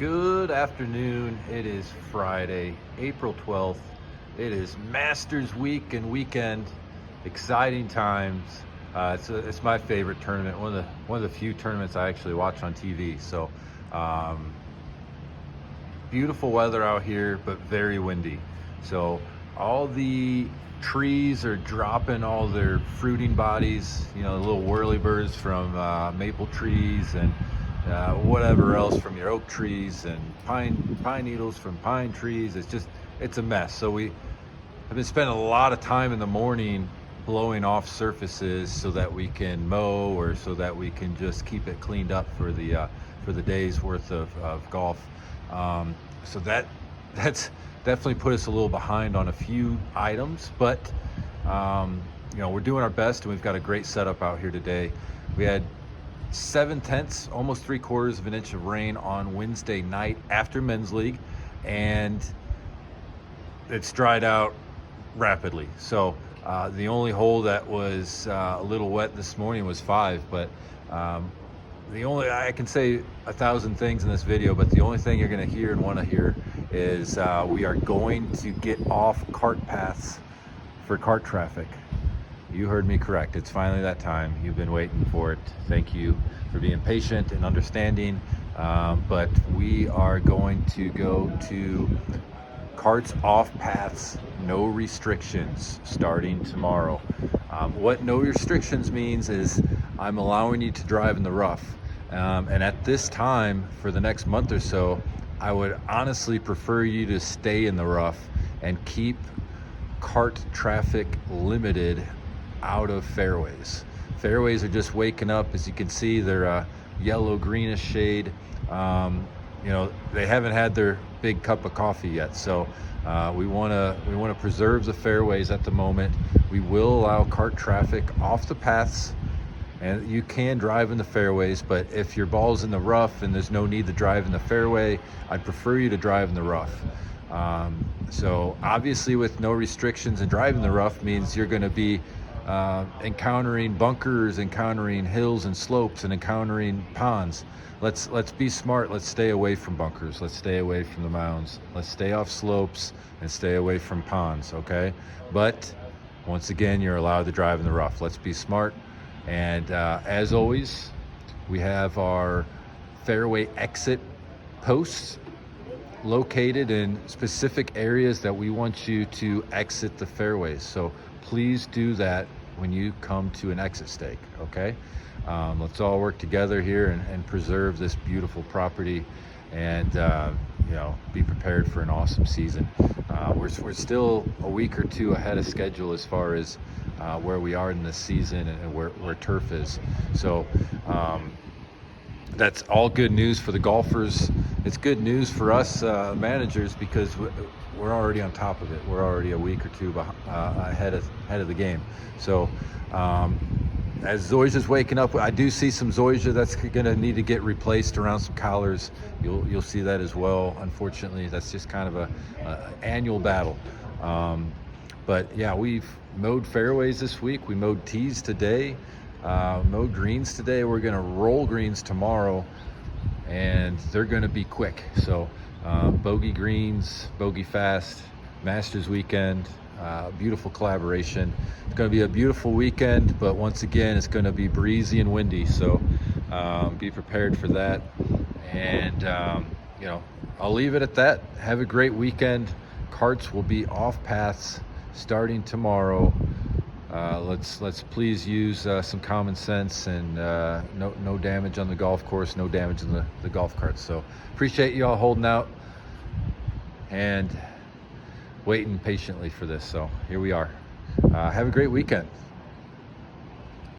Good afternoon. It is Friday, April 12th. It is Masters Week and weekend. Exciting times. It's my favorite tournament. One of the few tournaments I actually watch on TV. So, beautiful weather out here, but very windy. So all the trees are dropping all their fruiting bodies. You know, the little whirlybirds from maple trees and whatever else from your oak trees and pine needles from pine trees. It's a mess. So we have been spending a lot of time in the morning blowing off surfaces so that we can mow, or so that we can just keep it cleaned up for the day's worth of golf. So that's definitely put us a little behind on a few items, but we're doing our best, and we've got a great setup out here today. We had 7/10, almost 3/4 of an inch of rain on Wednesday night after men's league, and it's dried out rapidly. So the only hole that was a little wet this morning was 5, but I can say 1,000 things in this video, but the only thing you're going to hear and want to hear is we are going to get off cart paths for cart traffic. You heard me correct. It's finally that time. You've been waiting for it. Thank you for being patient and understanding. But we are going to go to carts off paths, no restrictions, starting tomorrow. What no restrictions means is I'm allowing you to drive in the rough. And at this time, for the next month or so, I would honestly prefer you to stay in the rough and keep cart traffic limited out of fairways. Fairways are just waking up. As you can see, they're a yellow greenish shade. They haven't had their big cup of coffee yet, so we want to preserve the fairways at the moment. We will allow cart traffic off the paths, and you can drive in the fairways, but if your ball's in the rough and there's no need to drive in the fairway, I'd prefer you to drive in the rough. So obviously, with no restrictions and driving the rough means you're going to be encountering bunkers, encountering hills and slopes, and encountering ponds. Let's be smart. Let's stay away from bunkers. Let's stay away from the mounds. Let's stay off slopes and stay away from ponds, okay? But once again, you're allowed to drive in the rough. Let's be smart. And as always, we have our fairway exit posts located in specific areas that we want you to exit the fairways. So please do that when you come to an exit stake, okay? Let's all work together here and preserve this beautiful property, and be prepared for an awesome season. We're still a week or two ahead of schedule as far as where we are in this season and where turf is. So that's all good news for the golfers. It's good news for us managers, because we're already on top of it. We're already a week or two ahead of the game. So as Zoysia's waking up, I do see some Zoysia that's going to need to get replaced around some collars. You'll see that as well. Unfortunately, that's just kind of a annual battle. But yeah, we've mowed fairways this week. We mowed tees today, mowed greens today. We're going to roll greens tomorrow, and they're going to be quick. So bogey greens, bogey fast, Masters weekend, beautiful collaboration. It's going to be a beautiful weekend, but once again, it's going to be breezy and windy. So be prepared for that. And I'll leave it at that. Have a great weekend. Carts will be off paths starting tomorrow. Let's please use some common sense, and no damage on the golf course, no damage in the golf carts. So appreciate you all holding out and waiting patiently for this. So here we are. Have a great weekend.